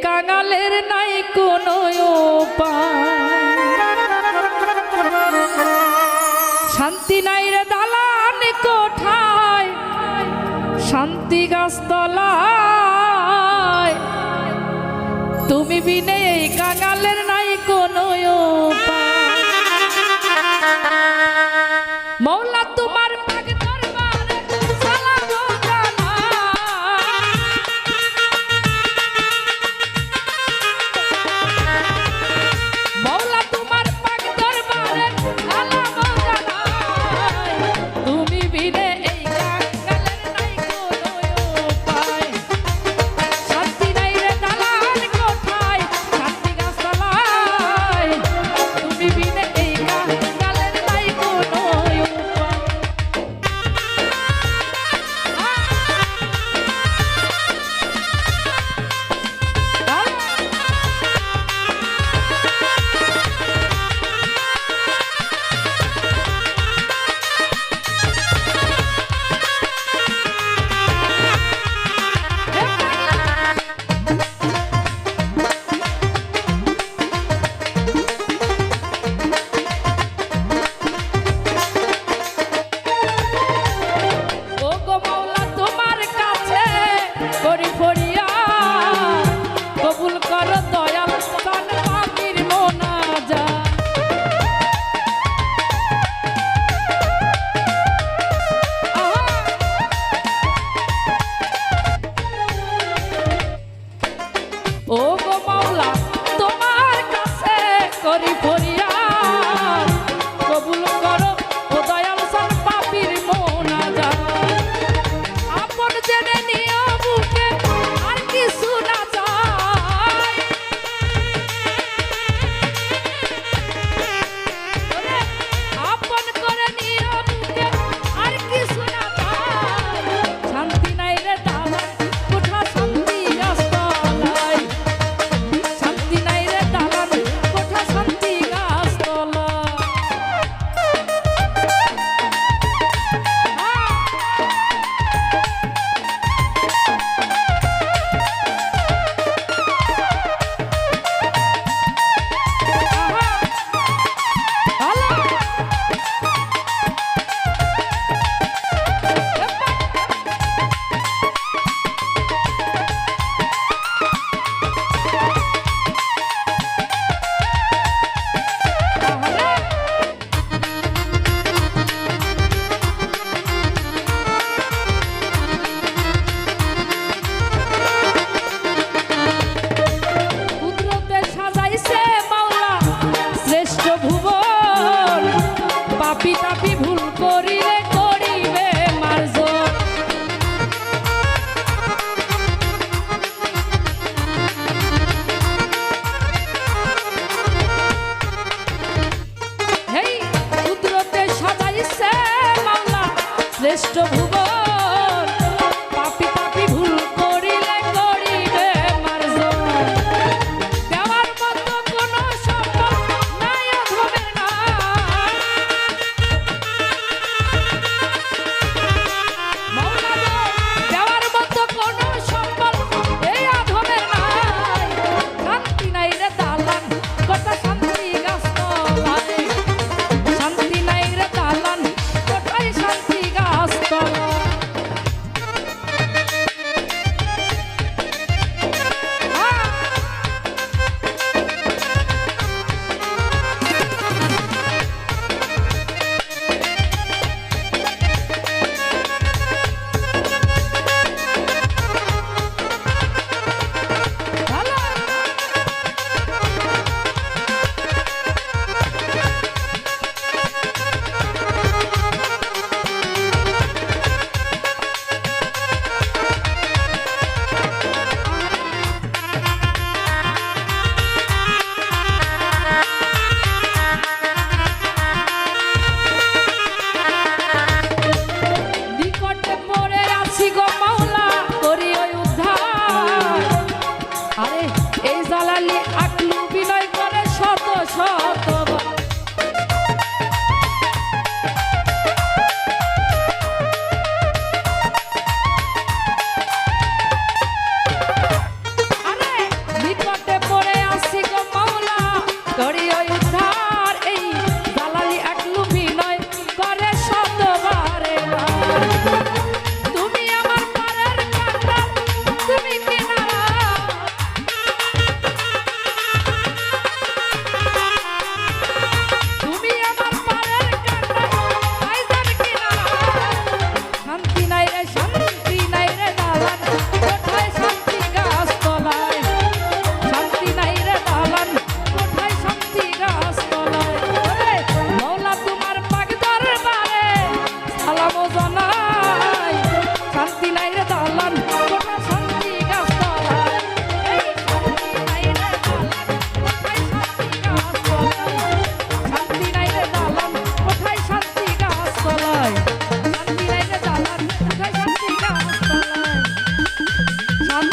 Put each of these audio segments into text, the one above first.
কাঙালের নাই কোনো উপায়, শান্তি নাই রে দালান কোঠায়, শান্তি গাছতলায়, তুমি বিনে এই কাঙালের নাই কোনো উপায়। মৌলা তোমার পাক দরবারে সালাম ও জানাই, মৌলা তোমার পাক দরবারে সালাম ও জানাই, তুমি বিনে এই কাঙালের নাই কোনো উপায়, শান্তি নাই রে দালান কোঠায়, শান্তি গাছতলায়, তুমি বিনে এই কাঙালের নাই কোনো উপায়। ও গো মাওলা তোমার কাছে করি ফরিয়াদ, কবুল করো দয়াল প্রাণ পাখির মোনাজাত। ও গো মাওলা তোমার কাছে করি ফরিয়াদ, কবুল করো ও দয়াল প্রাণ পাখির মোনাজাত। আপন জেনে নিও বুকে আর কিছু না চাই, ওরে আপন করে নিও বুকে আর কিছু না চাই, শান্তি নাই রে দালান কোঠা শান্তি গাছতলায়, শান্তি নাই রে দালান কোঠা শান্তি গাছতলায়। কুদরতে সাজাইছে মাওলা শ্রেষ্ঠ ভুবন, পাপী তাপী ভুল করিলে করিবে মার্জন। হেই কুদরতে সাজাইছে মাওলা শ্রেষ্ঠ ভুবন, পাপী তাপী ভুল করিলে করিবে মার্জন। দেওয়ার মতো কোনো সম্পদ নাই অধমের নাই, মওলা গো, দেওয়ার মতো কোনো সম্পদ এই অধমের নাই, শান্তি নাই রে দালান কোঠা শান্তি গাছতলায়, শান্তি নাই রে দালান কোঠায় শান্তি গাছতলায়। নিকটে পড়ে আছি গো মাওলা করি ওই উদ্ধার, আরে এই জালালি আকলু বিনয় করে শত শতবার। আরে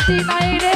শান্তি নাই রে